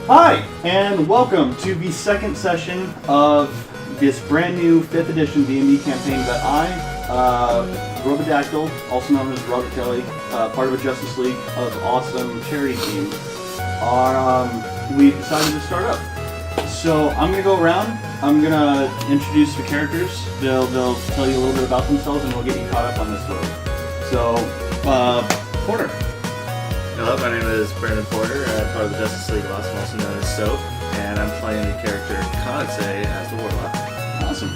Hi, and welcome to the second session of this brand new 5th edition D&D campaign that I, Robeadactyl, also known as Robeadactyl, part of a Justice League of Awesome charity team, we decided to start up. So I'm going to go around, I'm going to introduce the characters, they'll tell you a little bit about themselves, and we'll get you caught up on the story. So, Porter. Hello, my name is Brandon Porter, part of the Justice League of Awesome, also known as Soap, and I'm playing the character Kanise as the Warlock. Awesome.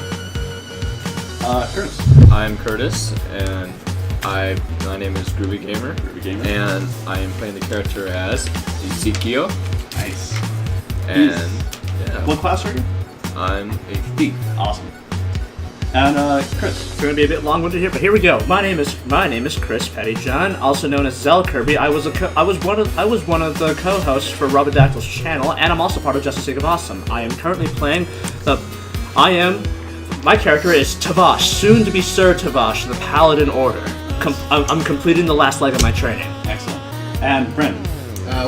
Curtis. I'm Curtis, and my name is Groovy Gamer, and I am playing the character as Ezikio. Nice. And yeah, what class are you? I'm a thief. Awesome. And Chris. It's going to be a bit long-winded here, but here we go. My name is Chris Pettyjohn, also known as Zell Kirby. I was one of the co-hosts for Robeadactyl's channel, and I'm also part of Justice League of Awesome. I am currently playing my character is Travosh, soon to be Sir Travosh, the Paladin Order. I'm completing the last leg of my training. Excellent. And Brendan.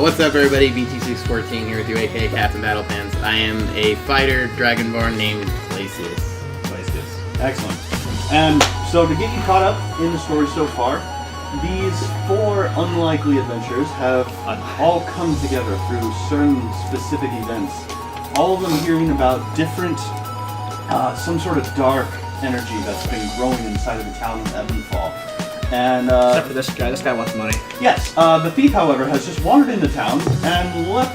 What's up, everybody? BT614 here with you, aka Captain Battlepants. I am a fighter dragonborn named Glacius. Excellent. And so to get you caught up in the story so far, these 4 unlikely adventures have all come together through certain specific events. All of them hearing about different, some sort of dark energy that's been growing inside of the town of Evanfall. And except for this guy wants money. Yes, the thief, however, has just wandered into town and left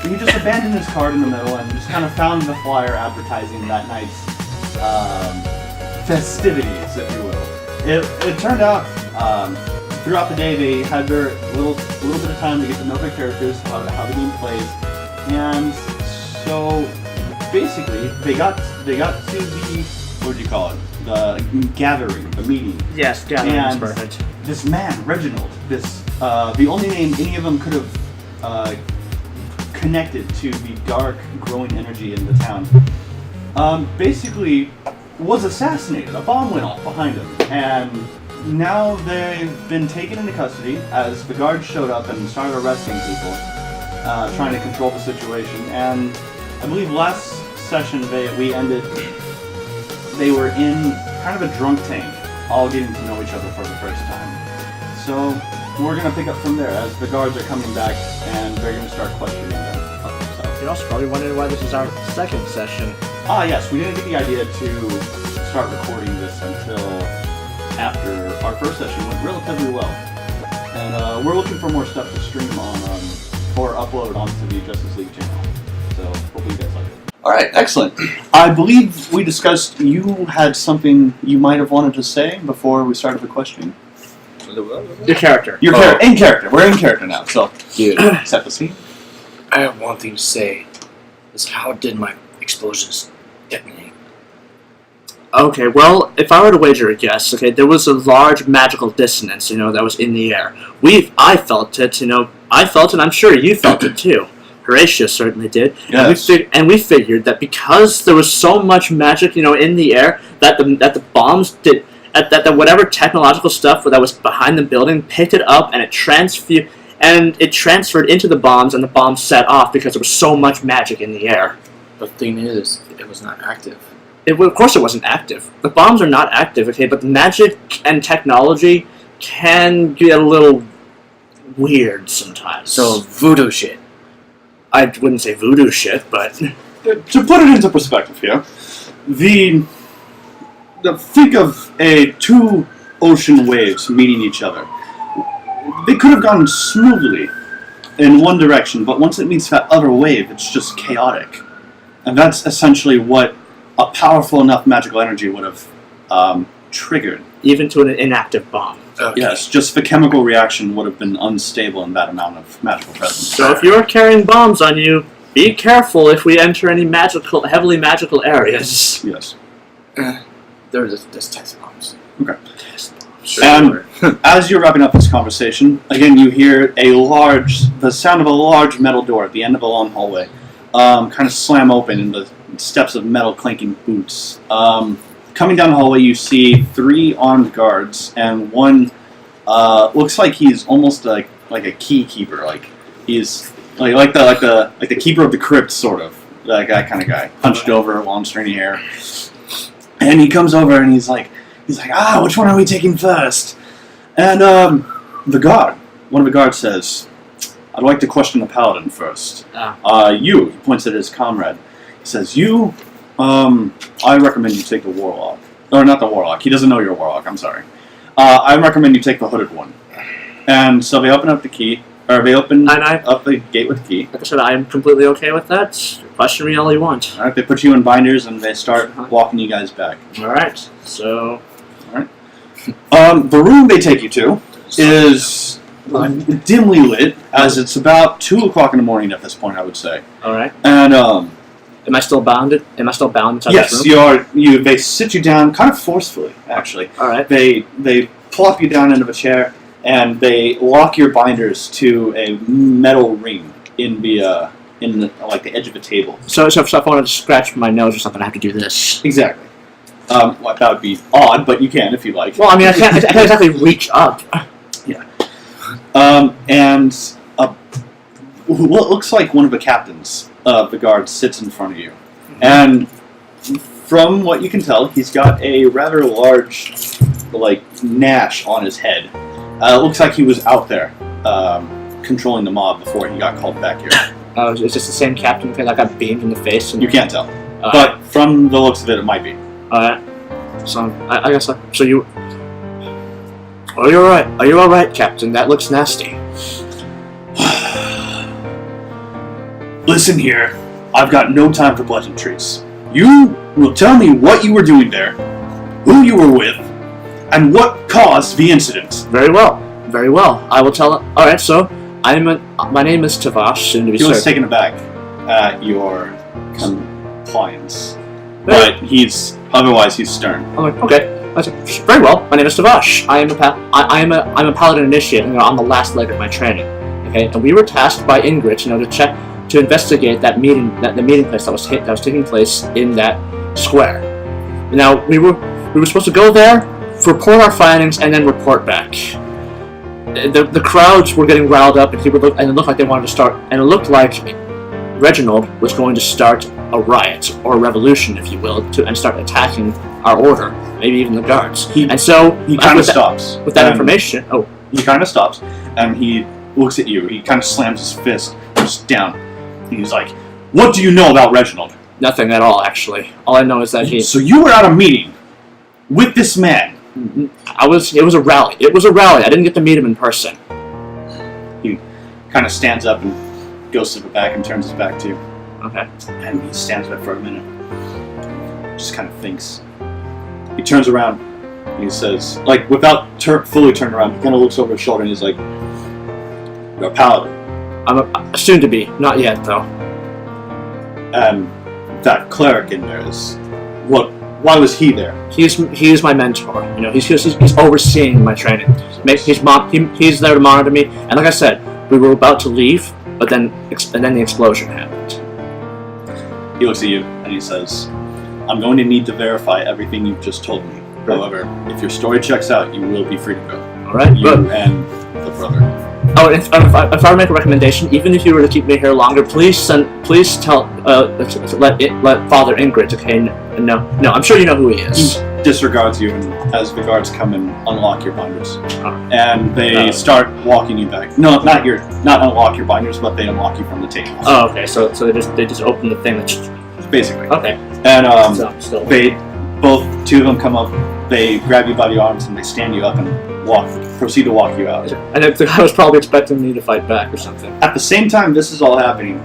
he just abandoned his cart in the middle and just kind of found the flyer advertising that night's festivities, if you will. It turned out throughout the day they had their little bit of time to get to know their characters, how the game plays, and so basically they got to the, what would you call it? The gathering, the meeting. Yes, gathering is perfect. This man, Reginald, the only name any of them could have connected to the dark, growing energy in the town, basically was assassinated. A bomb went off behind him, and now they've been taken into custody as the guards showed up and started arresting people, trying to control the situation. And I believe last session they were in kind of a drunk tank, all getting to know each other for the first time. So we're going to pick up from there as the guards are coming back and they're going to start questioning them. So. You're also probably wondering why this is our second session. Yes, we didn't get the idea to start recording this until after our first session went relatively well. And we're looking for more stuff to stream on or upload onto the Justice League channel. So hopefully you guys like it. Alright, excellent. I believe we discussed you had something you might have wanted to say before we started the questioning. Your character. In character. We're in character now, so set the scene. I have one thing to say. Is how did my explosions detonate? Okay, well, if I were to wager a guess, okay, there was a large magical dissonance, that was in the air. I felt it, I felt it, and I'm sure you felt it too. Horatio certainly did. Yes. And we figured that because there was so much magic, in the air, that the bombs did, that whatever technological stuff that was behind the building picked it up and it transferred into the bombs, and the bombs set off because there was so much magic in the air. The thing is, it was not active. Of course it wasn't active. The bombs are not active, okay, but magic and technology can get a little weird sometimes. So, voodoo shit. I wouldn't say voodoo shit, but... To put it into perspective here, think of 2 ocean waves meeting each other. They could have gone smoothly in one direction, but once it meets that other wave, it's just chaotic. And that's essentially what a powerful enough magical energy would have triggered. Even to an inactive bomb. Okay. Yes, just the chemical reaction would have been unstable in that amount of magical presence. So if you're carrying bombs on you, be careful if we enter any heavily magical areas. Yes. There's test bombs. Okay. Test bombs. And as you're wrapping up this conversation, again you hear the sound of a large metal door at the end of a long hallway kind of slam open and the steps of metal clanking boots. Coming down the hallway you see 3 armed guards and one looks like he's almost like a key keeper. Like he's like the keeper of the crypt, sort of that kind of guy, hunched over, long stringy hair. And he comes over and he's like, which one are we taking first? And one of the guards says, I'd like to question the paladin first. You, he points at his comrade. He says, I recommend you take the warlock. Or not the warlock, he doesn't know you're a warlock, I'm sorry. I recommend you take the hooded one. And so they open up the key, or they open up the gate with the key. Like I said, I'm completely okay with that. Question me all you want. Alright, they put you in binders and they start walking you guys back. Alright, so... The room they take you to is dimly lit, as it's about 2 o'clock in the morning at this point, I would say. Alright. And, Am I still bound inside yes, this room? you are. They sit you down kind of forcefully, actually. Alright. They plop you down into a chair, and they lock your binders to a metal ring in the edge of a table. So if I wanted to scratch my nose or something, I have to do this. Exactly. Well, that would be odd, but you can if you like. Well, I mean, I can't exactly reach up. Yeah. And what looks like one of the captains of the guard sits in front of you. And from what you can tell, he's got a rather large, nash on his head. It looks like he was out there controlling the mob before he got called back here. Is this the same captain that got beamed in the face? And, You can't tell. But from the looks of it might be. Alright. So, I guess, so you... Are you alright? Are you alright, Captain? That looks nasty. Listen here, I've got no time for pleasantries. You will tell me what you were doing there, who you were with, and what caused the incident. Very well. Very well. I will tell... Alright, so, my name is Travosh, soon to be He was served. taken aback at your compliance. But otherwise he's stern. I'm like, okay. I said, very well. My name is Travosh. I'm a paladin initiate, and on the last leg of my training. Okay, and we were tasked by Ingrid, to investigate the meeting place that was taking place in that square. Now we were supposed to go there, report our findings, and then report back. The crowds were getting riled up, and it looked like they wanted to start. And it looked like Reginald was going to start a riot or a revolution, if you will, and start attacking our order, maybe even the guards. He kind of stops with that information. Oh, he kind of stops and he looks at you. He kind of slams his fist just down. And he's like, "What do you know about Reginald?" Nothing at all, actually. All I know is that So you were at a meeting with this man. It was a rally. It was a rally. I didn't get to meet him in person. He kind of stands up and goes to the back and turns his back to you. Okay. And he stands there for a minute. Just kind of thinks. He turns around and he says, without fully turning around, he kind of looks over his shoulder and he's like, "You're a paladin." I'm a soon to be. Not yet, though. And that cleric in there is... Why was he there? He is my mentor. He's overseeing my training. He's there to monitor me. And like I said, we were about to leave, but then the explosion happened. He looks at you and he says, "I'm going to need to verify everything you've just told me. However, if your story checks out, you will be free to go. All right, You and the brother." Oh, if I were to make a recommendation, even if you were to keep me here longer, please tell let Father Ingrid. Okay, no, I'm sure you know who he is. He disregards you, and as the guards come and unlock your binders, and they start walking you back. No, not unlock your binders, but they unlock you from the table. Oh, okay. So they just open the thing. Basically. Okay. And still. two of them come up. They grab you by the arms and they stand you up and proceed to walk you out. And I was probably expecting me to fight back or something. At the same time this is all happening,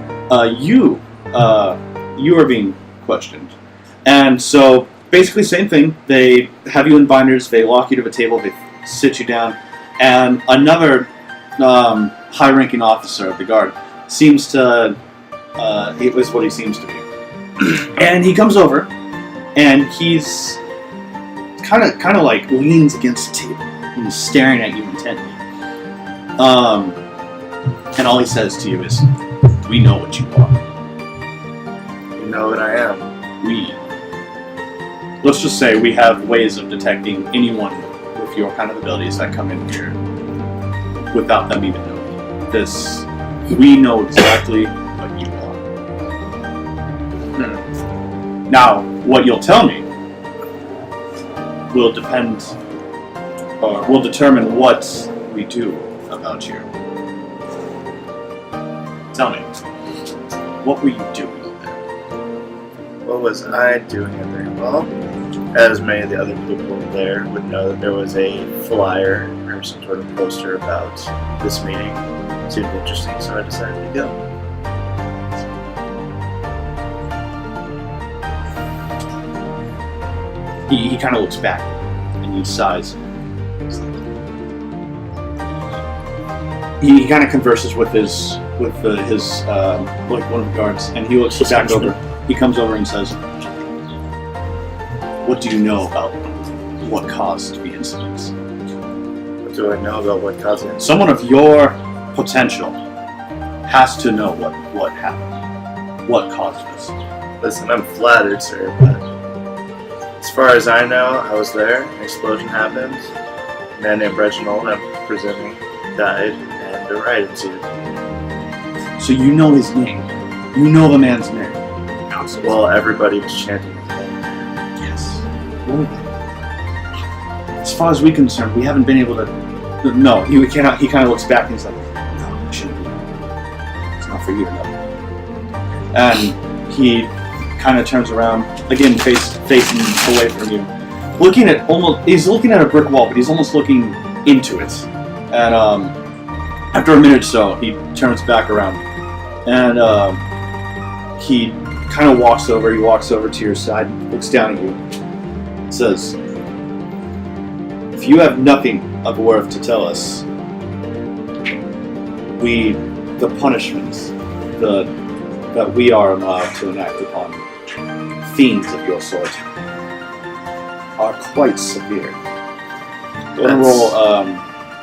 you are being questioned. And so, basically same thing. They have you in binders, they lock you to a table, they sit you down, and another high-ranking officer of the guard seems to... it was what he seems to be. And he comes over, and he's kind of leans against the table. And he's staring at you intently. And all he says to you is, "We know what you are. You know what I am. Let's just say we have ways of detecting anyone with your kind of abilities that come in here without them even knowing. We know exactly what you want. Now, what you'll tell me will determine what we do about you. Tell me, what were you doing there? What was I doing in there? Well, as many of the other people there would know, that there was a flyer or some sort of poster about this meeting. It seemed interesting, so I decided to go. He kind of looks back and he sighs. He kind of converses with his like one of the guards, and he looks back over. He comes over and says, "What do you know about what caused the incidents?" What do I know about what caused it? Someone of your potential has to know what happened, what caused this. Listen, I'm flattered, sir, but as far as I know, I was there. An explosion happened. A man named Reginald, I'm presuming, died, and a riot ensued. So you know his name. You know the man's name. Well, everybody was chanting his name. Yes. As far as we're concerned, we haven't been able to. No, he cannot. He kind of looks back and he's like, "No, it shouldn't be. It's not for you to know." And he kind of turns around again, facing away from you, looking at He's looking at a brick wall, but he's almost looking into it. And after a minute or so, he turns back around, and he kind of walks over. He walks over to your side, looks down at you, says, "If you have nothing of worth to tell us, the punishments that we are allowed to enact upon fiends of your sort are quite severe." Go ahead and roll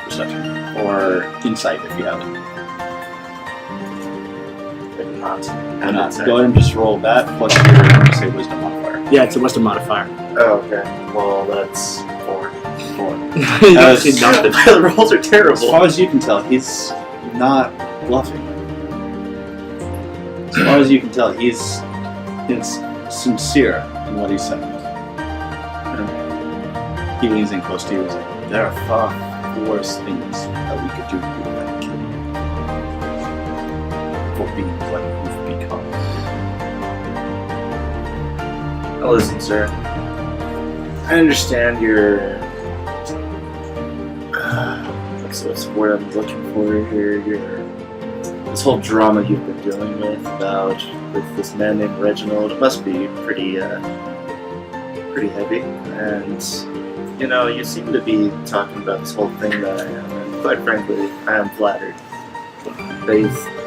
perception or insight if you have it. Not. Go ahead and just roll that plus your say wisdom modifier. Yeah, it's a wisdom modifier. Oh, okay. Well, that's 4. 4. The rolls are As terrible. far as you can tell, he's not bluffing. As far as you can tell, he's sincere in what he's saying. He leans in close to you and says, "There are far worse things that we could do to you than kill you for being what you've become." Now listen, sir. I understand your... what's the word I'm looking for here? This whole drama you've been dealing with this man named Reginald. It must be pretty heavy. And, you seem to be talking about this whole thing that I am. And quite frankly, I am flattered.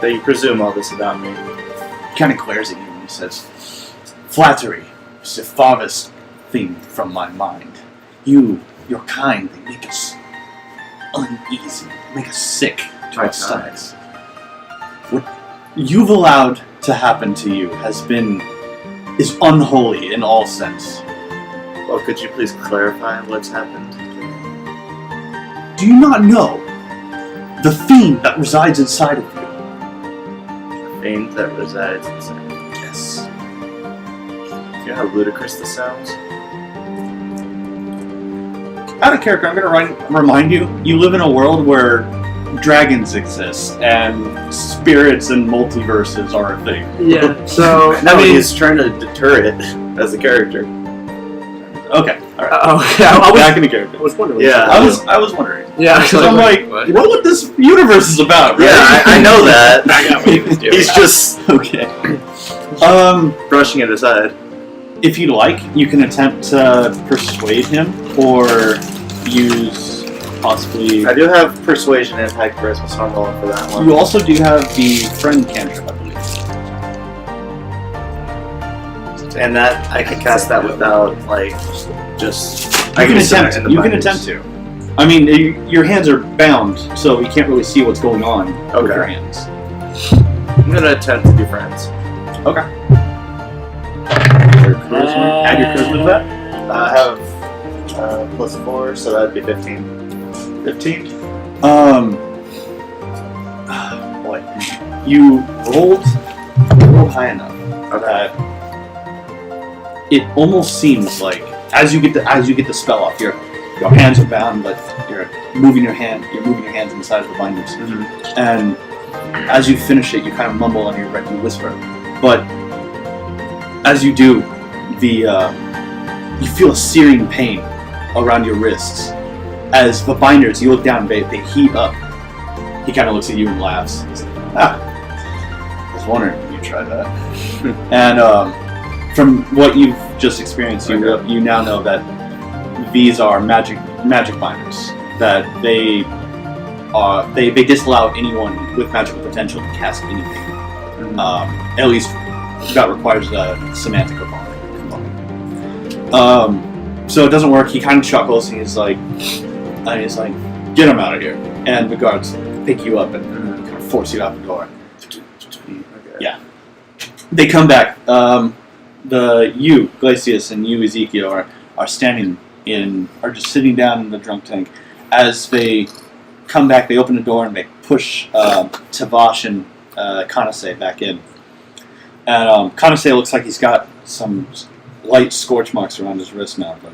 They presume all this about me. He kind of glares at you and he says, "Flattery is the farthest thing from my mind. Your kind, they make us uneasy, make us sick to our stomachs. What you've allowed to happen to you is unholy in all sense. Well, could you please clarify what's happened? Do you not know the fiend that resides inside of you?" The fiend that resides inside. Yes. Do you know how ludicrous this sounds? Out of character, I'm going to remind you, you live in a world where dragons exist and spirits and multiverses are a thing. Yeah, so, No, he's trying to deter it as a character. Okay, alright. I Back into character. was wondering. Yeah. I was wondering. Yeah, So I'm like, what this universe is about, right? Yeah, I know that. I got what he was doing. He's just Okay. brushing it aside. If you'd like, you can attempt to persuade him or use possibly... I do have persuasion and high charisma, so I'm rolling for that one. You also do have the friend cantrip, I believe. And that I can cast that without just. You can attempt to. I mean, your hands are bound, so you can't really see what's going on with your hands. I'm gonna attempt to be friends. Okay. Your charisma. Add your charisma to that. I have +4, so that'd be 15. 15. Boy. you rolled high enough that it almost seems like as you get the spell off, your hands are bound, but you're moving your hands inside of the binders, and as you finish it, you kind of mumble under your breath and whisper. But as you do, you feel a searing pain around your wrists. As the binders, you look down, they heat up. He kind of looks at you and laughs. He's like, I was wondering if you tried that. And from what you've just experienced, you now know that these are magic binders. That they disallow anyone with magical potential to cast anything. At least that requires a semantic component. So it doesn't work. He kind of chuckles and he's like, get him out of here. And the guards pick you up and kind of force you out the door. Yeah. They come back. You, Glacius, and you, Ezikio, are standing are just sitting down in the drunk tank. As they come back, they open the door and they push Travosh and Kanise back in. And Kanise looks like he's got some light scorch marks around his wrist now, but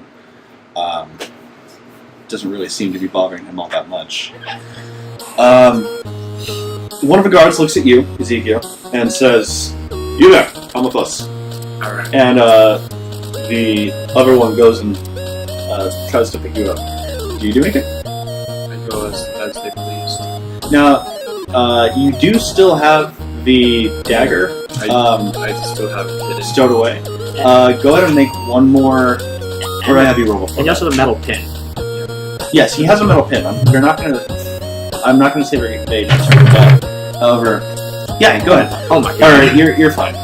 doesn't really seem to be bothering him all that much. One of the guards looks at you, Ezikio, and says, "You there, come with us." Alright. And the other one goes and tries to pick you up. Do you do anything? I go as they pleased. Now, you do still have the dagger I still have it hidden. stowed away. Go ahead and make one more. Or I have you roll. And you also have a metal pin. Yes, he has a metal pin. I'm not gonna say they destroy that. However, yeah, go ahead. Oh my All god. right, you're fine.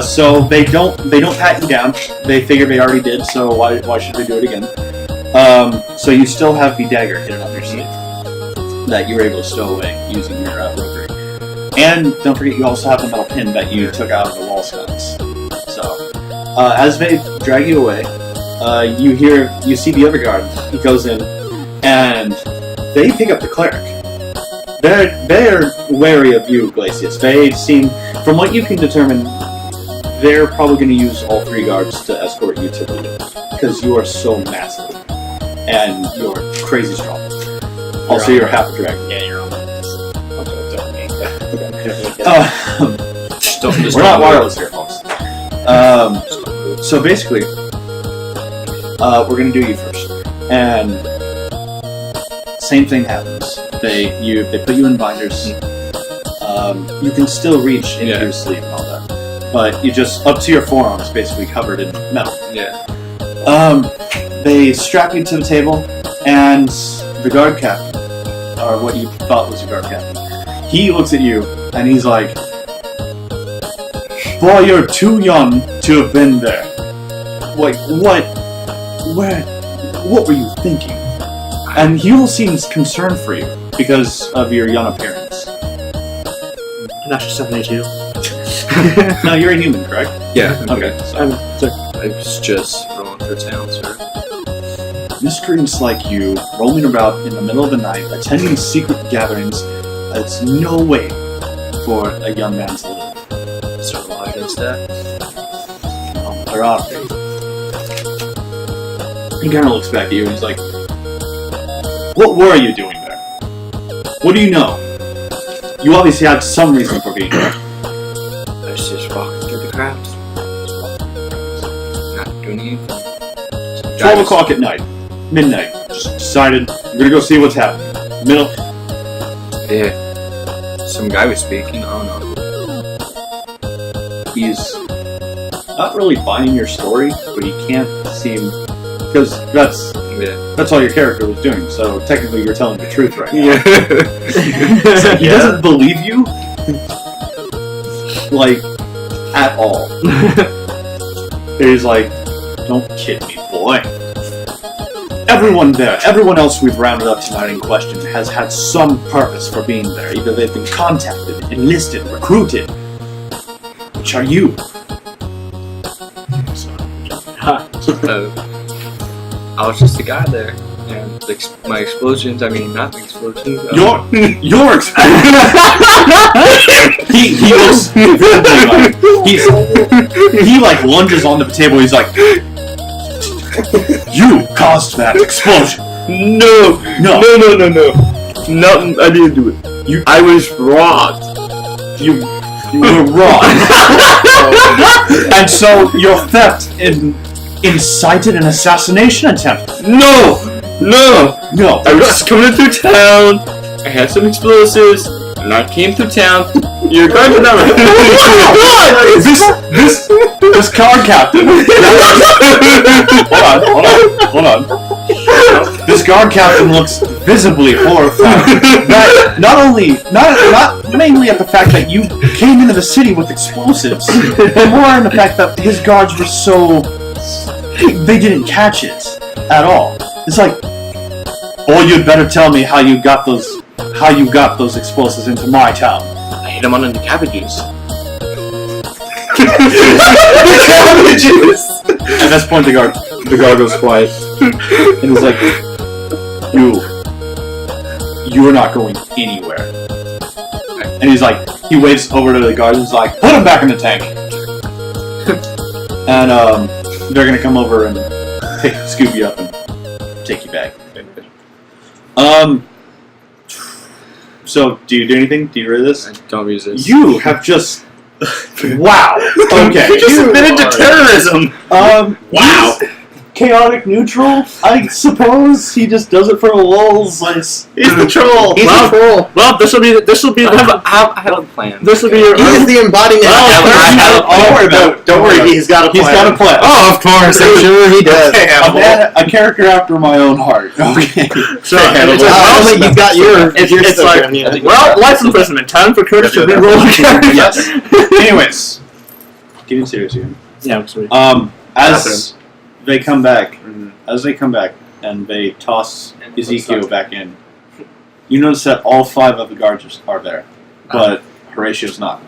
So they don't pat you down. They figure they already did. So why should they do it again? So you still have the dagger hidden up your sleeve that you were able to stow away using your rotary. And don't forget, you also have the metal pin that you took out of the wall sconce. So as they drag you away, you see the other guard. He goes in, and they pick up the cleric. They're wary of you, Glacius. They seem, from what you can determine, they're probably going to use all three guards to escort you to the loop, because you are so massive and you're crazy strong. Also, you're half a dragon. Yeah, you're on. We're not wireless here, folks. So basically, we're gonna do you first, and same thing happens. They put you in binders. You can still reach into your sleeve and all that, but you just up to your forearms, basically covered in metal. Yeah. They strap you to the table, and the guard captain, or what you thought was your guard captain, he looks at you and he's like, "Boy, you're too young to have been there. Like, what were you thinking?" And he all seems concerned for you because of your young appearance. I'm actually 72. No, you're a human, correct? Yeah. Okay. So, I was just rolling for town, sir. miscreants like you roaming about in the middle of the night, attending secret gatherings, it's no way for a young man to live. Is there a law against that? There ought to be. He kind of looks back at you and he's like, "What were you doing there? What do you know? You obviously had some reason for being there." I was just walking through the crowds. Not doing anything. 12 o'clock at night. Midnight. Just decided, I'm gonna go see what's happening. Middle. Yeah. Some guy was speaking, I don't know. He's not really buying your story, but he can't seem... Because that's all your character was doing, so technically you're telling the truth right now. Yeah. So he doesn't believe you, like, at all. He's like, "Don't kid me, boy. Everyone there, everyone else we've rounded up tonight in question has had some purpose for being there. Either they've been contacted, enlisted, recruited. Which are you?" I was just a guy there, and my explosions, I mean, not the explosions. Your experience. he looks like he like lunges on the table. He's like, "You caused that explosion." No, No. No, I didn't do it. I was robbed. You were wrong. And so your theft incited an assassination attempt. No. No. I was coming through town. I had some explosives, and I came through town. Your guards are not. This card captain. Hold on. This guard captain looks visibly horrified. Not mainly at the fact that you came into the city with explosives, but more on the fact that his guards were so they didn't catch it at all. It's like, boy, you'd better tell me how you got those explosives into my town. I hit him on the cabbages. At this point, the guard goes quiet, and he's like, "You're not going anywhere." And he's like, he waves over to the guard and he's like, "Put him back in the tank." And they're gonna come over and scoop you up and take you back. So, do you do anything? Do you read this? I don't resist. You have just. Wow. Okay. You just admitted to terrorism. Wow. Chaotic neutral, I suppose. He just does it for the lulz. He's the troll. He's a troll. Well, this will be I have a plan. this will be your. He is the embodiment. Don't worry about it. Don't worry, he's got a plan. He's got a plan. Oh, of course. I'm sure he does. A character after my own heart. Okay. So, He's got your. it's like, well, life imprisonment. Time for Curtis to re-roll a character. Yes. Anyways, getting serious here. Yeah, sweet. As they come back, and they toss Ezikio back in, you notice that all 5 of the guards are there, but Horatio's not.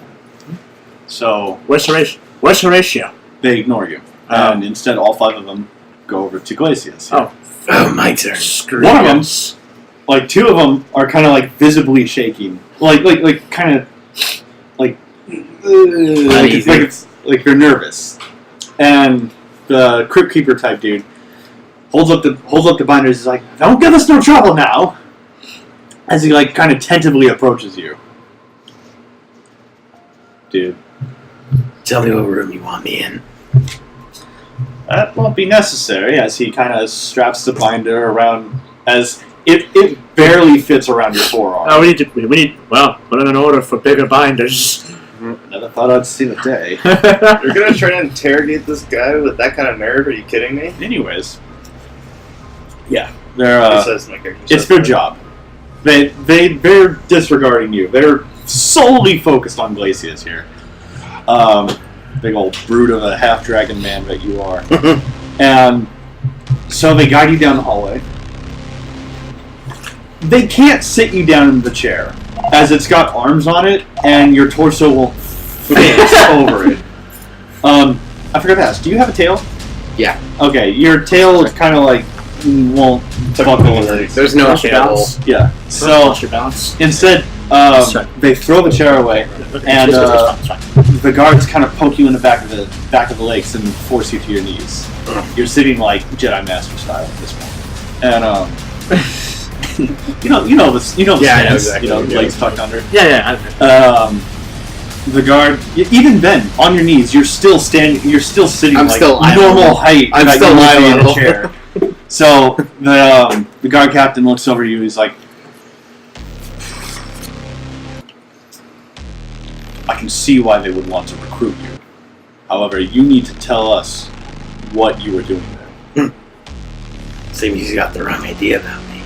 So Where's Horatio? they ignore you, and instead all 5 of them go over to Glacius. Oh, my turn. One of them, like 2 of them, are kind of like visibly shaking, like kind of like you're nervous, and the Crypt Keeper type dude holds up the binders. He's like, "Don't give us no trouble now," as he like kind of tentatively approaches you, dude. Tell me what room you want me in. That won't be necessary, as he kind of straps the binder around, as it barely fits around your forearm. Oh, we need. Well, put in an order for bigger binders. Never thought I'd see the day. You're gonna try to interrogate this guy with that kind of nerve? Are you kidding me? Anyways, yeah, they're Says my character it's says their that. job. They're disregarding you. They're solely focused on Glacius here. Big old brute of a half dragon man that you are. And so they guide you down the hallway. They can't sit you down in the chair, as it's got arms on it, and your torso won't fit over it. I forgot to ask, do you have a tail? Yeah. Okay, your tail is kind of like won't buckle over. There's no tail. Yeah. So Lost your balance. instead, they throw the chair away, and the guards kind of poke you in the back of the legs and force you to your knees. You're sitting like Jedi Master style at this point, and you know the Yeah, I know stance, exactly what you're legs tucked under. Yeah. The guard, even then, on your knees, you're still standing. You're still sitting I'm like still eye normal level. height. I'm that still you would eye be in a level. chair. So the guard captain looks over you. He's like, "I can see why they would want to recruit you. However, you need to tell us what you were doing there." Seems you got the wrong idea about me.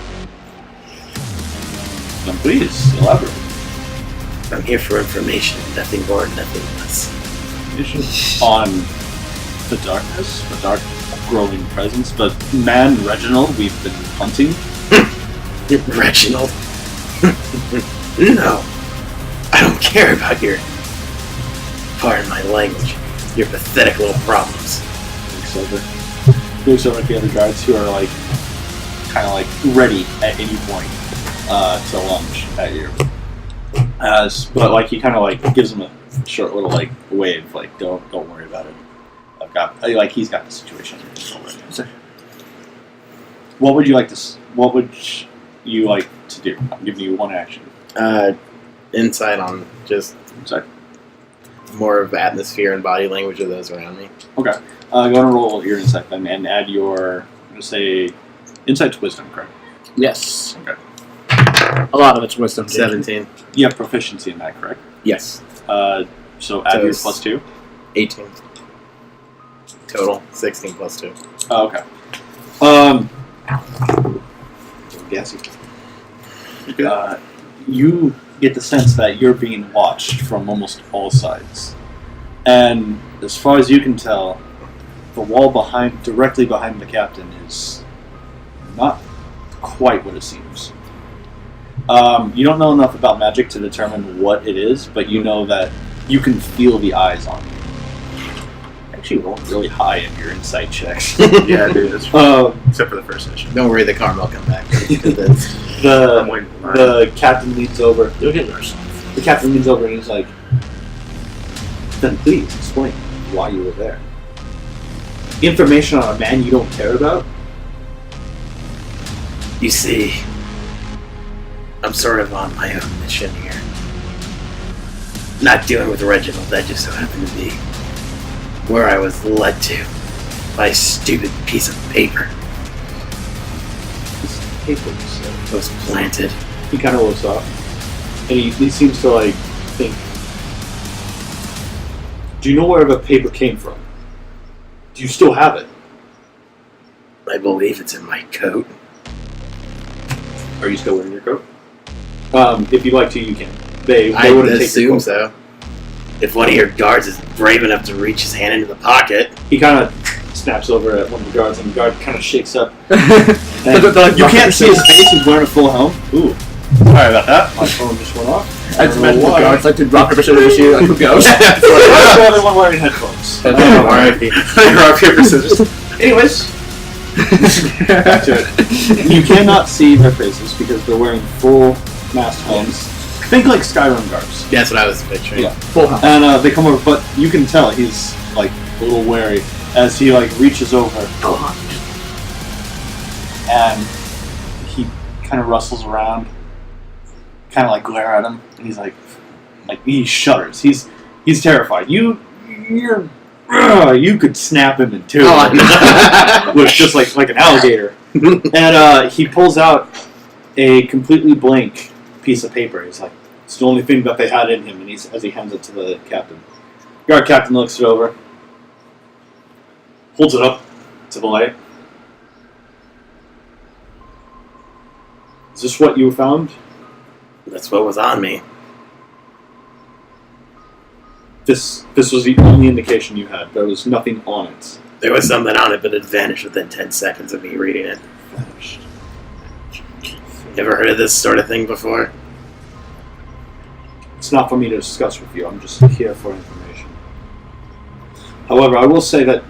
Then please elaborate. I'm here for information, nothing more, nothing less. On the darkness, the dark growing presence, but man, Reginald, we've been hunting. Reginald? No. I don't care about your, pardon my language, your pathetic little problems. Looks over at the other guards who are like, kind of like ready at any point to lunge at you. But like he kind of like gives him a short little like wave, like don't worry about it. He's got the situation under control right now. What would you like to? What would you like to do? I'm giving you one action. Insight on just more of atmosphere and body language of those around me. Okay. Go and roll your insight then, and add your, I'm going to say, insight to wisdom, correct? Yes. Okay. A lot of it's wisdom. 17. You have proficiency in that, correct? Yes. So add your plus 2. 18. Total 16 plus 2. Oh, okay. Gassy. You get the sense that you're being watched from almost all sides. And as far as you can tell, the wall directly behind the captain is not quite what it seems. You don't know enough about magic to determine what it is, but you know that you can feel the eyes on you. Actually rolled really high in your insight checks. Yeah, dude. That's except for the first session. Don't worry, the karma will come back. The captain leans over. You'll get yours. The captain leans over and he's like, "Then please explain why you were there. Information on a man you don't care about." You see, I'm sort of on my own mission here. Not dealing with Reginald, that just so happened to be where I was led to by a stupid piece of paper. This paper Was planted. He kind of looks off, and he seems to like think. Do you know where the paper came from? Do you still have it? I believe it's in my coat. Are you still wearing your coat? If you'd like to, you can. They I wouldn't take your assume coat. so. If one of your guards is brave enough to reach his hand into the pocket, He kind of snaps over at one of the guards, and the guard kind of shakes up. And You can't see his face. He's wearing a full helm. Ooh, sorry about that. My phone just went off. I just imagine the guards like to rock paper scissors shoot. Like, who goes? The other one wearing headphones. R.I.P. Rock, paper, scissors. Anyways, back to it. You cannot see their faces because they're wearing full masked helms. Think like Skyrim guards. That's what I was picturing. Yeah. Full helm. And they come over, but you can tell he's like a little wary as he like reaches over and he kind of rustles around, kind of like glare at him, and he's like he shudders. He's terrified. You could snap him in two with just like an alligator. And he pulls out a completely blank piece of paper. He's like, it's the only thing that they had in him, and as he hands it to the captain. Guard captain looks it over, holds it up to the light. Is this what you found? that's what was on me. This was the only indication you had. There was nothing on it. There was something on it, but it vanished within 10 seconds of me reading it. Vanished. Ever heard of this sort of thing before? It's not for me to discuss with you. I'm just here for information. However, I will say that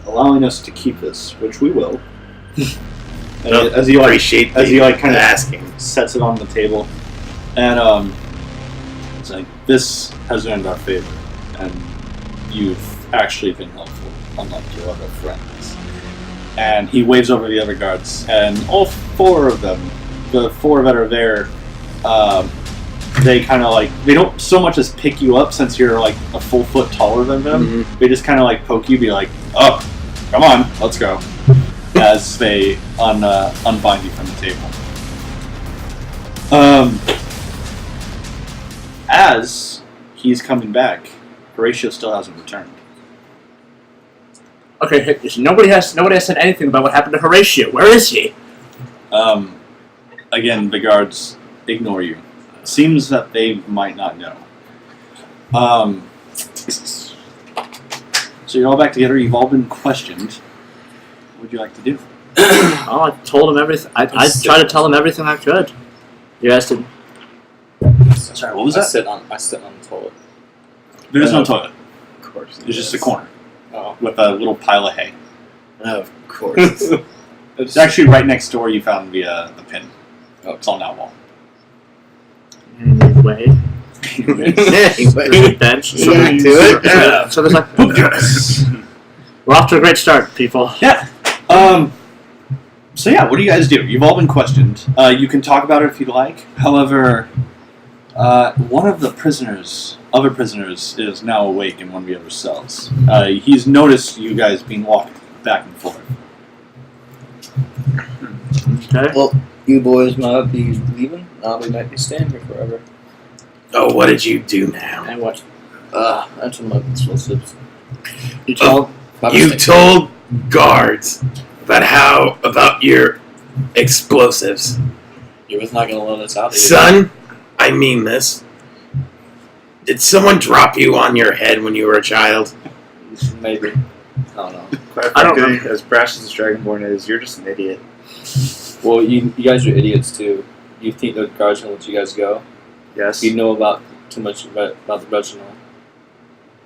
allowing us to keep this, which we will, and as he kind of asking. sets it on the table, and it's like, this has earned our favor, and you've actually been helpful, unlike your other friends. And he waves over the other guards, and all four of them, the four that are there, they kind of like, they don't so much as pick you up since you're like a full foot taller than them. Mm-hmm. They just kind of like poke you, be like, "Oh, come on, let's go," as they unbind you from the table. As he's coming back, Horatio still hasn't returned. Okay, nobody has said anything about what happened to Horatio. Where is he? Again, the guards ignore you. Seems that they might not know. So you're all back together. You've all been questioned. What would you like to do? Oh, I told him everything. I tried to tell him everything I could. You guys didn't. Sorry, what was I that? sit on the toilet. There is no toilet. Of course. There's just a corner with a little pile of hay. Of course. It's actually right next door. You found the pin. Oh, it's on that wall. Anyway. Bench. So, Back to it. so there's like, we're off to a great start, people. Yeah. So yeah, what do you guys do? You've all been questioned. You can talk about it if you'd like. However, one of the other prisoners, is now awake in one of the other cells. He's noticed you guys being walked back and forth. Okay. Well, you boys might be leaving. We might be staying here forever. Oh, what did you do now? And what? That's one of my explosives. You told. You told guards about your explosives. You was not gonna let us out. Son, I mean this. Did someone drop you on your head when you were a child? Maybe. I don't know. Quite I don't frankly, as brash as Dragonborn is, you're just an idiot. Well, you guys are idiots too. You think the guards gonna let you guys go? Yes. You know about too much about the Reginald.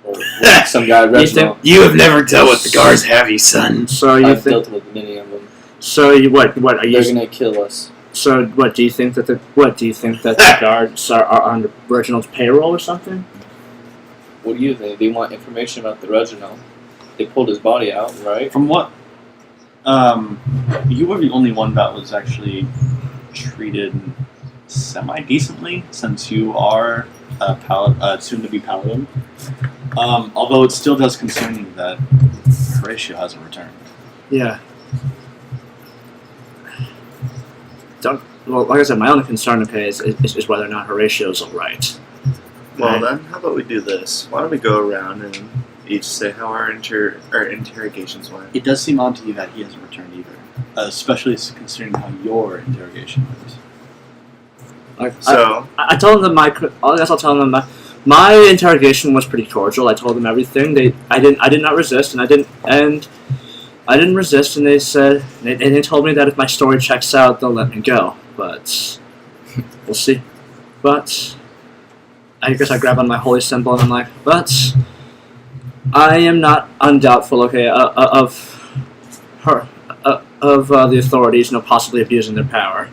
Or like some guy Reginald. You have never dealt with the guards, have you, son? So you I've think? dealt with many of them. So you what? What are you? They're gonna kill us. So what do you think that the guards are on Reginald's payroll or something? What do you think? They want information about the Reginald. They pulled his body out, right? From what? You were the only one that was actually treated semi-decently, since you are a soon-to-be paladin. Although it still does concern you that Horatio hasn't returned. Yeah. Well, like I said, my only concern, okay, is whether or not Horatio's all right. Well then, how about we do this? Why don't we go around and each say how our interrogations went? It does seem odd to you that he hasn't returned either, especially considering how your interrogation went. So, I told them I guess I'll tell them my interrogation was pretty cordial. I told them everything. I did not resist, and I didn't resist. And they said they told me that if my story checks out, they'll let me go. But we'll see. But I guess I grab on my holy symbol and I'm like, but I am not undoubtful, okay, of the authorities, possibly abusing their power.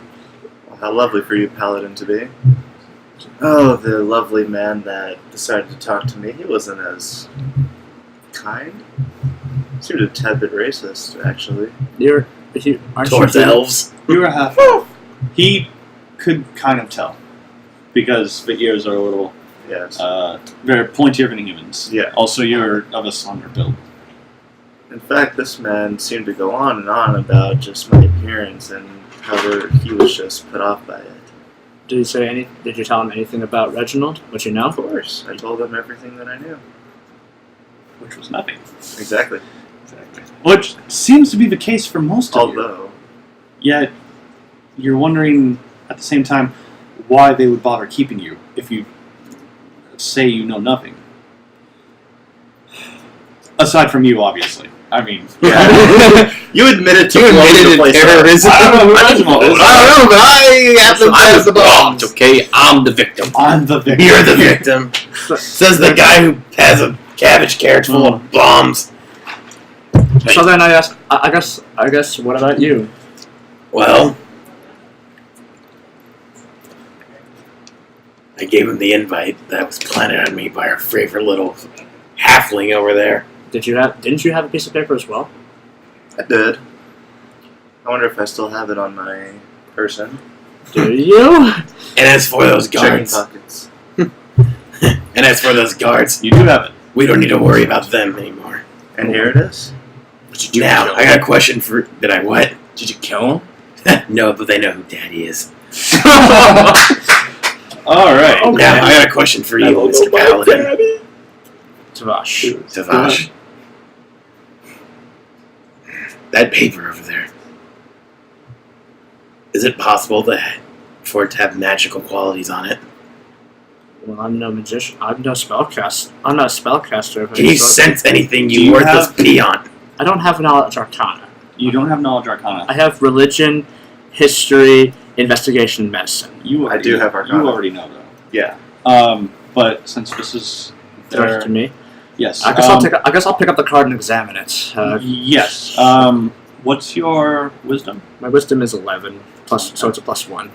well, how lovely for you, Paladin, to be. Oh, the lovely man that decided to talk to me, he wasn't as kind. Seemed a tad bit racist, actually. Aren't Towards you elves. You were half. He could kind of tell, because the ears are a little Yes. very pointier than humans. Yeah. Also, you're of a slender build. In fact, this man seemed to go on and on about just my appearance and how he was just put off by it. Did you tell him anything about Reginald? What you know? Of course, I told him everything that I knew. Which was nothing. Exactly. Which seems to be the case for most of you. Although, Yet, you're wondering at the same time why they would bother keeping you if you say you know nothing. Aside from you, obviously. I mean, yeah. You admitted to blowing the place up. terrorism. I don't know who Reginald is. I don't know, but I have to I'm pass the bombs. Okay, I'm the victim. I'm the victim. You're the victim. Says the guy who has a cabbage carrot full of bombs. So then I guess, what about you? Well, I gave him the invite that was planted on me by our favorite little halfling over there. Didn't you have a piece of paper as well? I did. I wonder if I still have it on my person. Do you? And as for those Checking guards, pockets. and as for those guards, You do have it. we don't need to worry about them anymore. And here it is. Now, I got a question for. Did I what? Did you kill him? No, but they know who Daddy is. All right. Okay. Now, I got a question for you, Mr. Paladin. Travosh. Travosh. That paper over there. Is it possible for it to have magical qualities on it? Well, I'm no magician. I'm no spellcaster. I'm not a spellcaster. Can you sense anything, Do you you worthless have- peon? I don't have knowledge arcana. You don't have knowledge arcana. I have religion, history, investigation, medicine. I do have arcana. You already know though. Yeah. But since this is Directed to me. yes. I guess I'll pick up the card and examine it. Yes. What's your wisdom? My wisdom is 11 plus, so it's a +1.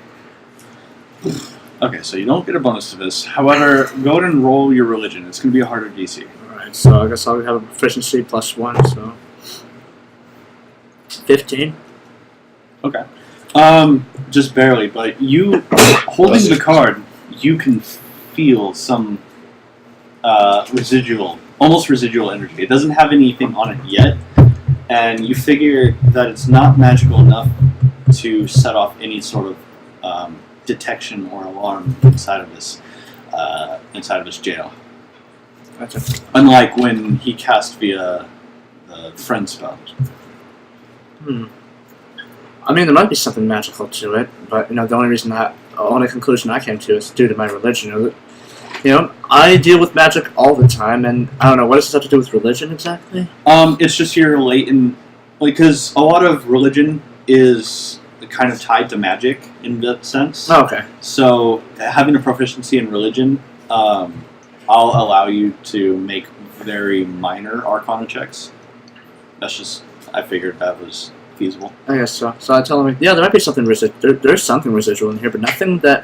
Okay, so you don't get a bonus to this. However, go ahead and roll your religion. It's going to be a harder DC. Alright, so I guess I'll have a proficiency +1, so 15. Okay. Just barely, but you holding the card, you can feel some almost residual energy. It doesn't have anything on it yet, and you figure that it's not magical enough to set off any sort of detection or alarm inside of this jail. Gotcha. Unlike when he cast via the friend spell. I mean, there might be something magical to it, but the only conclusion I came to is due to my religion. I deal with magic all the time, and I don't know, what does this have to do with religion exactly? It's just your latent, because a lot of religion is kind of tied to magic in that sense. Oh, okay. So having a proficiency in religion, I'll allow you to make very minor Arcana checks. That's just, I figured that was feasible. I guess so. So I tell him, yeah, there might be something there's something residual in here, but nothing that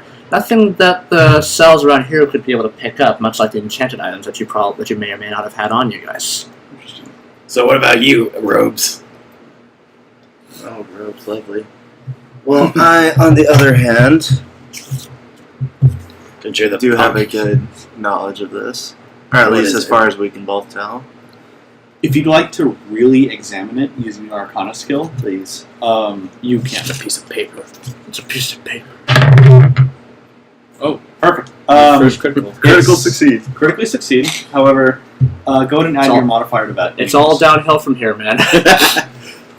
the cells around here could be able to pick up, much like the enchanted items that you may or may not have had on you guys. Interesting. So what about you, Robes? Oh, Robe's lovely. Well, I, on the other hand, do have a good knowledge of this. Or at least as far as we can both tell. If you'd like to really examine it using your Arcana skill, Please. you can. It's a piece of paper. It's a piece of paper. Oh, Perfect. first critical. succeed. Critically succeed. However, go ahead and add your modifier to that. It's all downhill from here, man.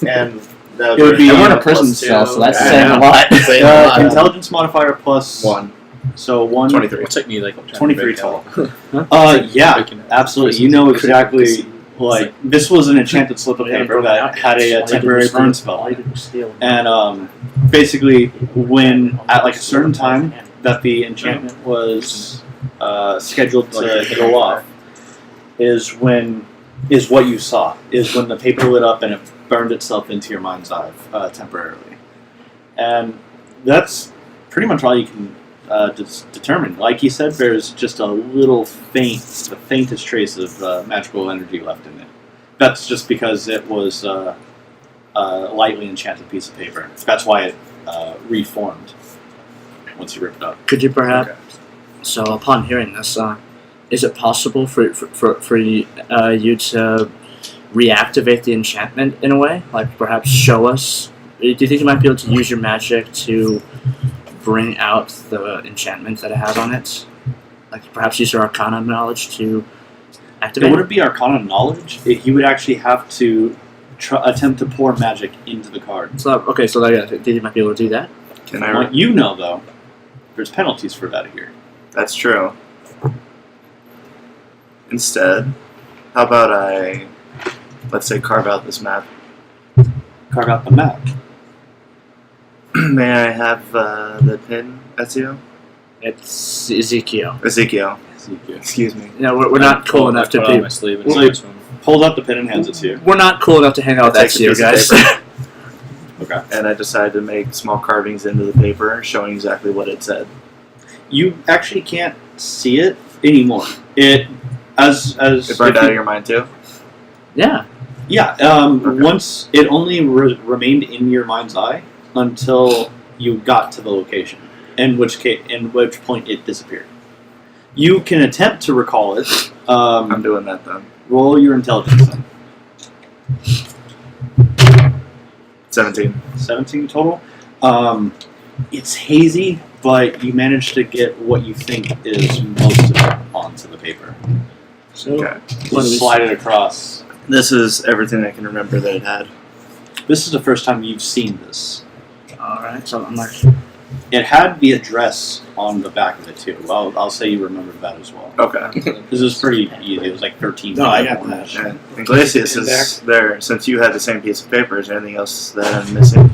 And It would be- And we're in a plus prison two. cell, so that's Yeah. saying a lot. Saying a lot. Intelligence modifier plus 1. So 1. 23. It took me like 23 total. Huh? Yeah, absolutely. You know exactly. Like, this was an enchanted slip of paper that had a temporary burn spell. And basically, when at like a certain time that the enchantment was scheduled to go off, is what you saw. Is when the paper lit up and it burned itself into your mind's eye temporarily. And that's pretty much all you can determine. Like he said, there's just a little the faintest trace of magical energy left in it. That's just because it was a lightly enchanted piece of paper. That's why it reformed once you ripped it up. Could you perhaps? So upon hearing this, is it possible for you to reactivate the enchantment in a way? Like perhaps show us? Do you think you might be able to use your magic to bring out the enchantment that it has on it? Like perhaps use your Arcana knowledge to activate It wouldn't be Arcana knowledge. You would actually have to attempt to pour magic into the card. So okay, so do you think you might be able to do that? Can From I? what you know, though, there's penalties for that here. That's true. Instead, how about let's say, carve out this map. Carve out the map. May I have the pin, Ezio? It's Ezikio. Ezekio. Excuse me. Yeah, we're not cool enough to put it on be. my sleeve and Well, say this one. Hold up the pen and hands it to you. We're not cool enough to hang out with I'll take a Ezio, piece of guys. paper. Okay. And I decided to make small carvings into the paper showing exactly what it said. You actually can't see it anymore. It as It burned out of your mind too? Yeah. Yeah. Okay. Once it only remained in your mind's eye until you got to the location, in which point it disappeared. You can attempt to recall it. I'm doing that then. Roll your intelligence then. 17. 17 total. It's hazy, but you managed to get what you think is most of it onto the paper. So Okay. You slide it across. This is everything I can remember that it had. This is the first time you've seen this. all right. So I'm like, It had the address on the back of it too. Well, I'll say you remember that as well. Okay. This is pretty easy. It was like 13. No, I got that. And Glacius is there. Since you had the same piece of paper, is there anything else that I'm missing?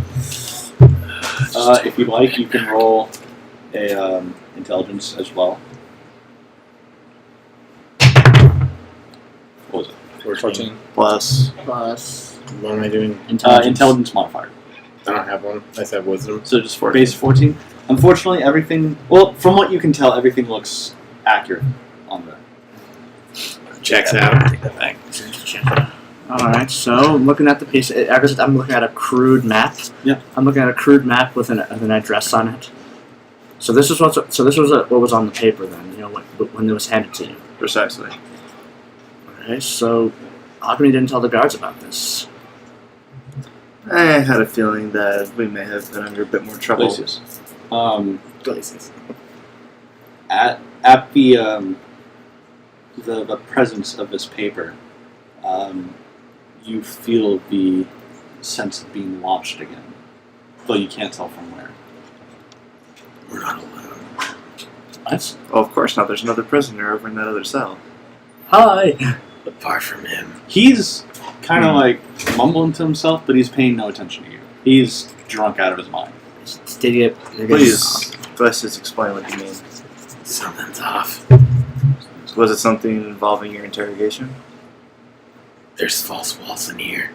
If you'd like, you can roll a intelligence as well. What was it? 14. Plus, plus What am I doing? Intelligence modifier. I don't have one. I said wisdom. So just 14. base 14. Unfortunately, everything. Well, from what you can tell, everything looks accurate on the. Checks out. Take that back. Alright, so I'm looking at the piece. I'm looking at a crude map. Yeah. I'm looking at a crude map with an address on it. So this was what was on the paper then, when it was handed to you. Precisely. Okay, so how come you didn't tell the guards about this? I had a feeling that we may have been under a bit more trouble. Glacius. Glacius. At the presence of this paper, you feel the sense of being watched again, though you can't tell from where. We're not alone. What? Well, of course not. There's another prisoner over in that other cell. Hi! Apart from him. He's kind of like mumbling to himself, but he's paying no attention to you. He's drunk out of his mind. Did you Please, let's just explain what you mean. Something's off. Was it something involving your interrogation? There's false walls in here.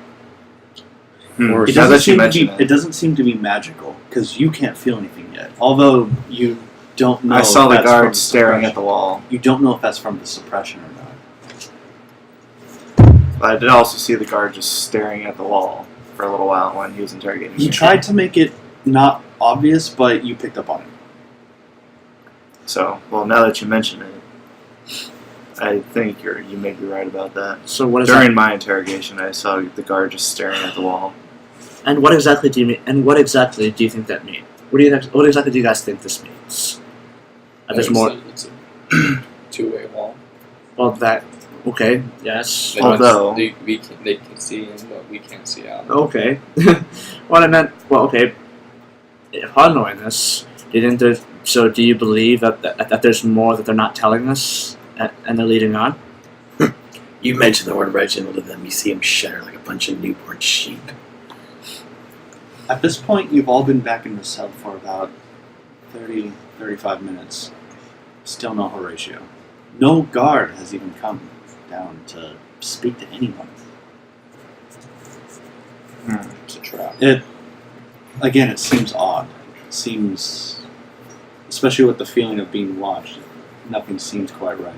Or It now doesn't, that you seem to mention be, it doesn't seem to be magical, because you can't feel anything yet. Although you don't know I saw if the that's guard from staring at suppression. the wall. You don't know if that's from the suppression or not. But I did also see the guard just staring at the wall for a little while when he was interrogating He me. tried to make it not obvious, but you picked up on it. So, well, now that you mention it, I think you may be right about that. So what is During that? my interrogation, I saw the guard just staring at the wall. And what exactly do you mean? And what exactly do you think that means? What exactly do you guys think this means? There's more. It's a two-way wall. Well, that. Okay. Yes. They Although- they can see in, but we can't see out. Okay. What I meant. Well, okay. Upon knowing this, do you believe that there's more that they're not telling us, and they're leading on? You mentioned the word Reginald to them. You see him shudder like a bunch of newborn sheep. At this point, you've all been back in the cell for about 30, 35 minutes. Still no Horatio. No guard has even come down to speak to anyone. It's a trap. It seems odd. It seems, especially with the feeling of being watched, nothing seems quite right.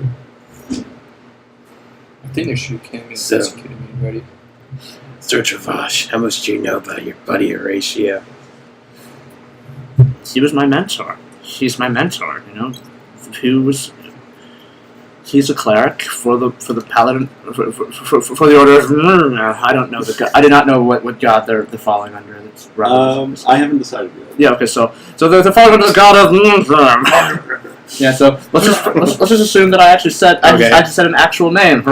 I think there should be So- executing ready. Sir Travosh, how much do you know about your buddy Horatio? He was my mentor. He's my mentor. He's a cleric for the paladin for the order of. I don't know the god. I do not know what god they're following under. It's rather I haven't decided yet. yeah. Okay. So they're following under the god of. Yeah. So let's just assume that I actually said I just said an actual name.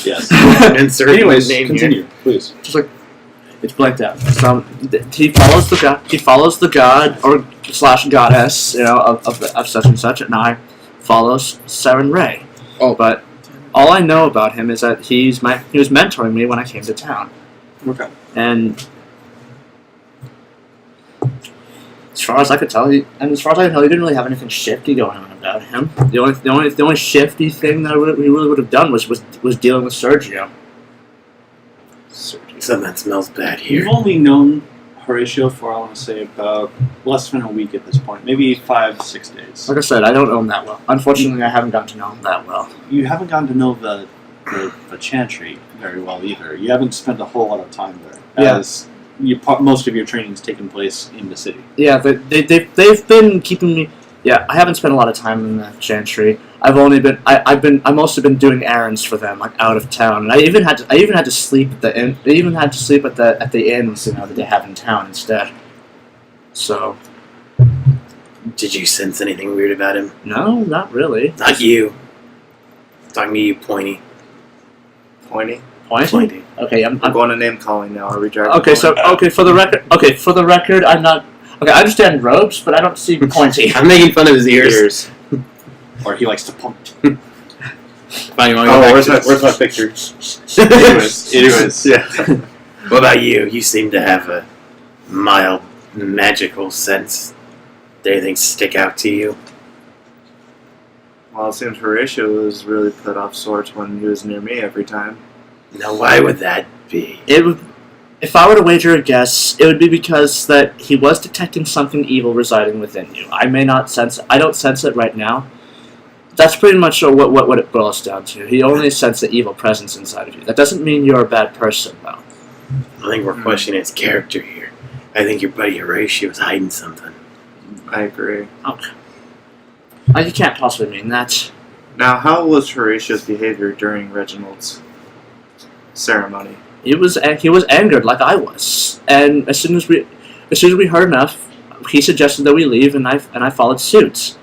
Yes. Insert Anyways, name continue, please. Just like it's blanked out. So he follows the god. He follows the god or / goddess, of such and such, and I follow Saren Ray. Oh, but all I know about him is that he was mentoring me when I came to town, Okay. and as far as I could tell, he didn't really have anything shifty going on about him. The only shifty thing that we really would have done was dealing with Sergio. Something that smells bad You've here. only known Horatio for, I want to say, about less than a week at this point. Maybe 5-6 days. Like I said, I don't know him that well. Unfortunately, I haven't gotten to know him that well. You haven't gotten to know the Chantry very well either. You haven't spent a whole lot of time there. Yeah. As most of your training's taken place in the city. Yeah, they've been keeping me. Yeah, I haven't spent a lot of time in the Chantry. I mostly been doing errands for them, like out of town, and I even had to sleep at the inn. I even had to sleep at the inns, that they have in town instead. So, Did you sense anything weird about him? no, not really. Not you. Talking to you, Pointy. Pointy? Pointy. Okay, I'm I'm going to name calling now. Are we driving? okay. So for the record, I'm not. Okay, I understand robes, but I don't see Pointy. I'm making fun of his ears. Or he likes to pump. Fine, you want to go Oh, back where's to my picture? Anyways. Yeah. What about you? You seem to have a mild magical sense. Did anything stick out to you? Well, it seems Horatio was really put off sorts when he was near me every time. Now, why would that be? It If I were to wager a guess, it would be because that he was detecting something evil residing within you. I may not sense it. I don't sense it right now. That's pretty much what it boils down to. He only senses the evil presence inside of you. That doesn't mean you're a bad person, though. I think we're questioning his character here. I think your buddy Horatio was hiding something. I agree. Okay. You can't possibly mean that. Now, how was Horatio's behavior during Reginald's ceremony? He was angered like I was, and as soon as we heard enough, he suggested that we leave, and I followed suit.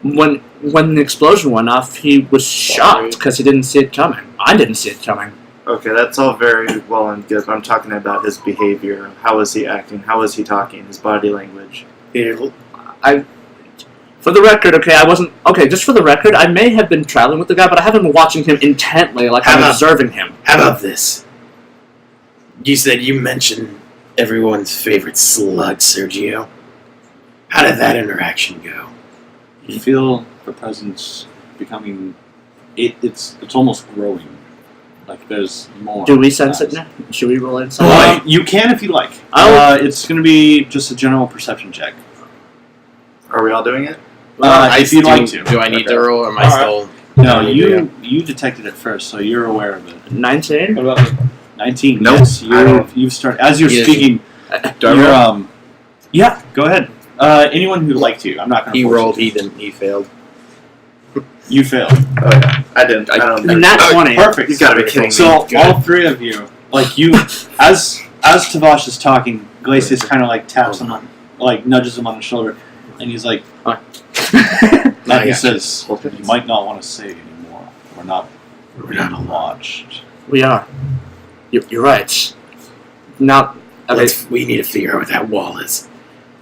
When the explosion went off, he was shocked because he didn't see it coming. I didn't see it coming. Okay, that's all very well and good, but I'm talking about his behavior. How was he acting? How was he talking? His body language. For the record, I wasn't... Okay, just for the record, I may have been traveling with the guy, but I haven't been watching him intently like I'm observing him. How about this? You said you mentioned everyone's favorite slug, Sergio. How did that interaction go? You feel the presence becoming... It's almost growing. Like there's more. Do we sense it now? Should we roll inside? Well, you can if you like. It's going to be just a general perception check. Are we all doing it? If you'd like to. Do I need to roll, or am I still... No, you detected it first, so you're aware of it. 19? What about me? 19. Nope. Yes, you start as you're speaking. You're, yeah, go ahead. Anyone who'd like to. I'm not going to. He rolled. He didn't. He failed. You failed. Oh yeah, I didn't. I don't think. Nat 20. Perfect. You gotta be kidding me. So all three of you, like you, as Travosh is talking, Glacius kind of like taps him on, like nudges him on the shoulder, and he's like, and he says, "You might not want to say anymore. We're not being watched." We are. You're right. Now, We need to figure out what that wall is.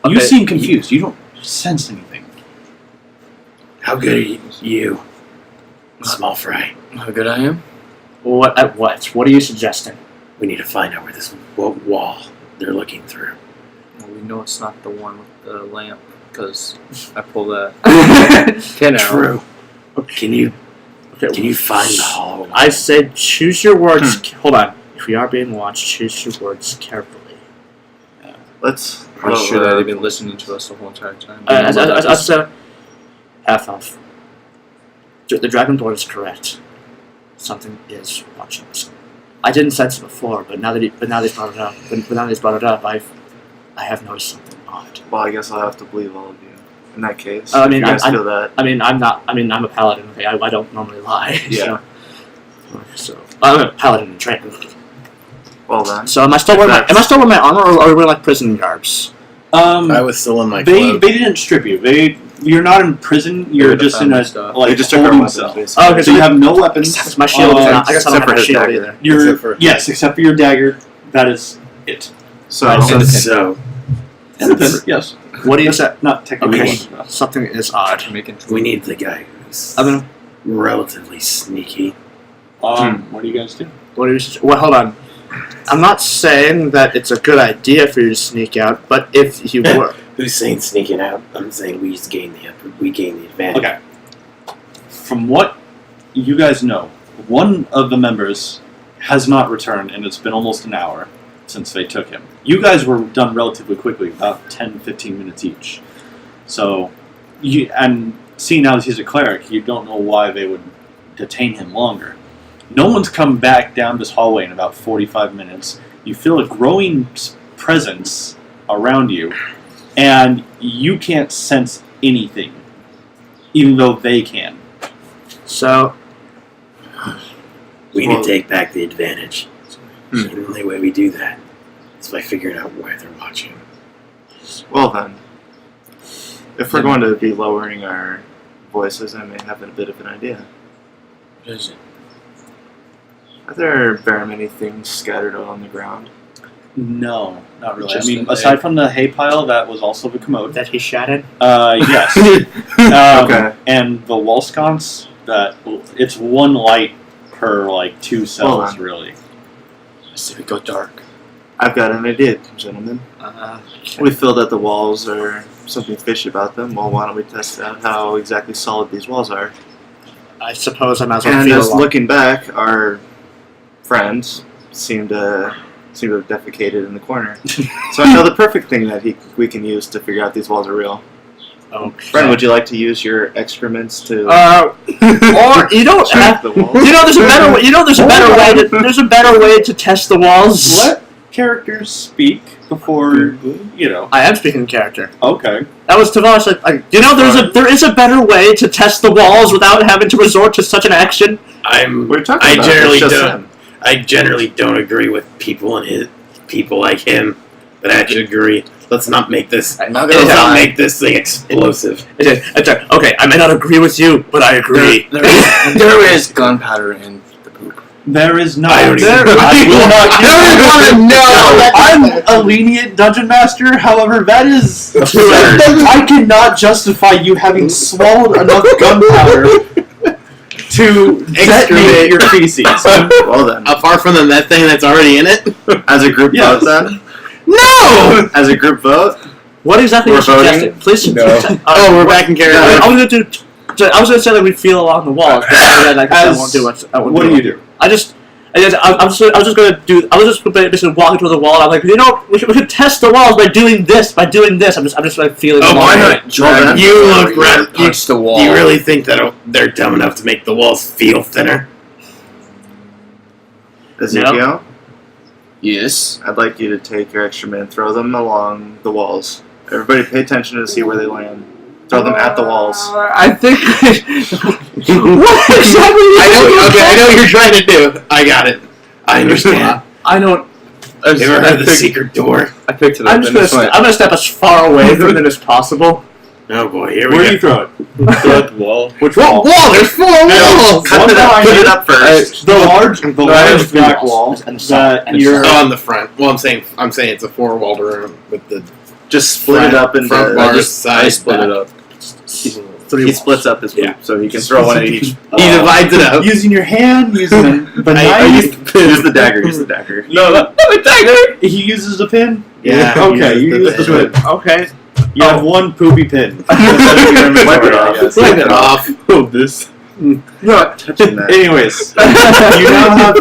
You seem confused. You don't sense anything. How good are you, small fry? How good I am? What are you suggesting? We need to find out where this wall they're looking through. Well, we know it's not the one with the lamp because I pulled that pin out. True. Can you find the hollow? I said choose your words. Hold on. If we are being watched, choose your words carefully. Let's. I'm sure that they've been listening to us the whole entire time. Half off. The Dragonborn is correct. Something is watching us. I didn't sense it before, but now that he's brought it up, I have noticed something odd. Well, I guess I'll have to believe all of you. In that case, I mean, you guys feel that. I'm a paladin. Okay, I don't normally lie. Yeah. So I'm a paladin in training. Well then. So am I still wearing my armor, or are we wearing like prison garbs? I was still in my They clothes. didn't strip you. You're not in prison. You're just in a They just took our holding weapons, cell. basically. Oh, okay, So you have no weapons. My shield is not. I guess I don't except have for a his shield dagger. either. Except for your dagger. That is it. So, And the pin, yes. What do you say? Not technically. Okay. Something is odd. We need the guy who's I'm gonna. relatively sneaky. What do you guys do? What do you? Well, hold on. I'm not saying that it's a good idea for you to sneak out, but if you were, Who's saying sneaking out? I'm saying we gain the advantage. Okay. From what you guys know, one of the members has not returned, and it's been almost an hour since they took him. You guys were done relatively quickly, about 10-15 minutes each. So, and seeing as he's a cleric, you don't know why they would detain him longer. No one's come back down this hallway in about 45 minutes. You feel a growing presence around you, and you can't sense anything, even though they can. so We need to take back the advantage. The only way we do that is by figuring out where they're watching. well then. If we're going to be lowering our voices, I may have a bit of an idea. What is it? Are there very many things scattered on the ground? No, not really. Just I mean, the hay. aside from the hay pile, that was also the commode. that he shattered. Yes. Okay. And the wall sconce, it's one light per, 2 cells, Hold on. really. I say we go dark. I've got an idea, gentlemen. We feel that the walls are something fishy about them. Well, why don't we test out how exactly solid these walls are? I suppose I might as well And feel just along. looking back, our friends seem to seem to have defecated in the corner. So I know the perfect thing that we can use to figure out these walls are real. Okay. Friend, would you like to use your excrements to Or you don't check have. the walls? There's a better way. There's a better way. There's a better way to test the walls. Let characters speak before I am speaking in character. Okay. That was Travosh. There is a better way to test the walls without having to resort to such an action. We're talking about generally it's just don't. him. I generally don't agree with people like him, but I actually agree. Let's not make this. I'm not Let's gonna not lie. make this thing explosive. Okay, I may not agree with you, but I agree. There is gunpowder in the poop. There is not. I don't even- I'm a lenient dungeon master. However, that is Absurd. I cannot justify you having swallowed enough gunpowder to detonate your feces. Well then, Apart from the meth thing that's already in it? as a group Yes. vote then? No! As a group vote? What exactly We're are you suggesting? voting? Please. No. Oh, we're back in character. I was gonna say that we feel along the walls, but I won't do much. What do you do? I was just basically walking toward the wall. And I'm like, we should test the walls by doing this. I'm just like feeling. Oh, along why the not? way. Well, You look rather. Punch the wall. Do you really think that they're dumb enough to make the walls feel thinner? Ezikio, Yes. I'd like you to take your excrement and throw them along the walls. Everybody pay attention to see where they land. Throw them at the walls. I think. What exactly? I know what you're trying to do. I got it. I understand. I don't. You ever heard of the secret door? I picked it up. I'm gonna step as far away from it as possible. Oh boy, here Where do we you go. throw it? Throw at the wall. Which Wall! wall? There's 4 walls! Cut it up, put it up first. The large have black three wall walls, and the that and the you're. Oh, on the front. Well, I'm saying it's a 4-walled room with the Just split it up into. front bars, I sides, split it up. He splits up his poop, so he can throw one at each. He divides it up. Using your hand, using a knife. Use the dagger. Use the dagger. No, not a dagger! He uses the pin. Yeah. Okay, you use the pin. Okay. You have one poopy pin. Wipe it off. Wipe it off. Oh, this. Not touching that. Anyways, you now have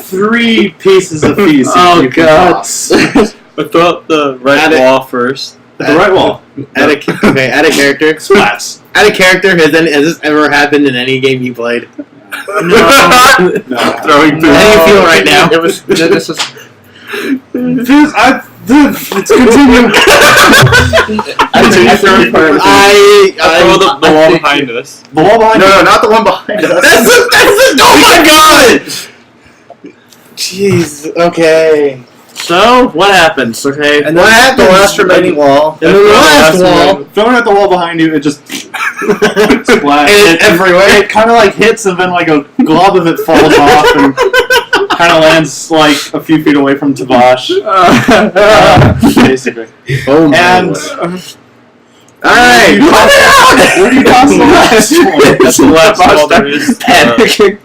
3 pieces of feces. Oh you can God. toss. I throw up the right Add it. wall first. The right wall. Add a character. Splats. Add a character. Has this ever happened in any game you played? No. Throwing How do you feel right now? It was. This is. Let's continue. I throw the wall think- behind us. The wall behind No, you. not the one behind us. That's oh my god! Jeez. Okay. So what happens? Okay. And then the last remaining wall. And then the last wall. Throwing at the wall behind you, it just splash. And it's everywhere. It kind of like hits, and then like a glob of it falls off, and kind of lands like a few feet away from Travosh. Basically. Oh my And Alright. where do you toss the last one? That's the last wall there is. Panicking.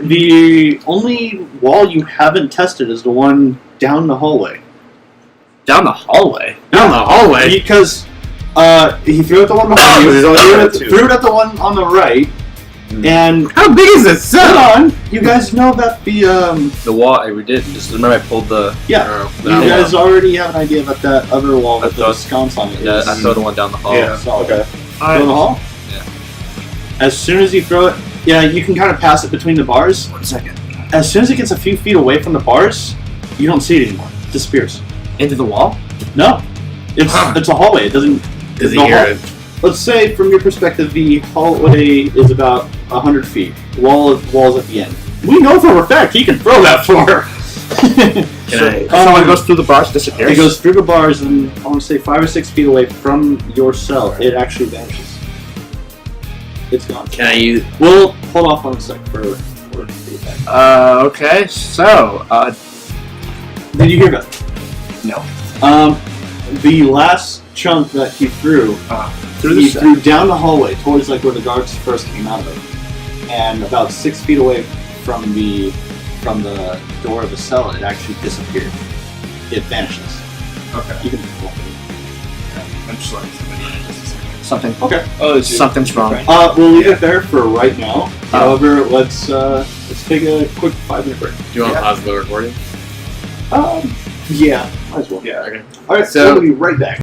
The only wall you haven't tested is the one down the hallway. Down the hallway. Down the hallway. Because he threw at the one behind you, There's only two. threw it at the one on the right, and How big is this hold cell? on, you guys know that the The wall, we did. Just remember I pulled the. yeah, you that guys already have an idea about that other wall with the thought- sconce on it. Yeah, I throw the one down the hall. Yeah. So, Okay. throw the hall. Yeah. As soon as you throw it, yeah, you can kind of pass it between the bars. 1 second. As soon as it gets a few feet away from the bars, you don't see it anymore. It disappears. Into the wall. No, it's a hallway. It doesn't. Does he the hear hall- it? Let's say, from your perspective, the hallway is about 100 feet. Walls at the end. We know for a fact he can throw that far. Someone goes through the bars, disappears. It goes through the bars, and I want to say 5 or 6 feet away from your cell, it actually vanishes. It's gone. Can I use? We'll hold off on a sec for feedback. Okay. So. Did you hear that? No. The last chunk that he threw, he threw down the hallway towards like where the guards first came out of, and about 6 feet away from the door of the cell, it actually disappeared. It vanishes. Okay. You can. I'm just like Something. Okay. Oh, it's Something's wrong. We'll leave it there for right now. However, let's let's take a quick 5-minute break. Do you want to pause the recording? Yeah, might as well. Okay. All right, So- we'll be right back.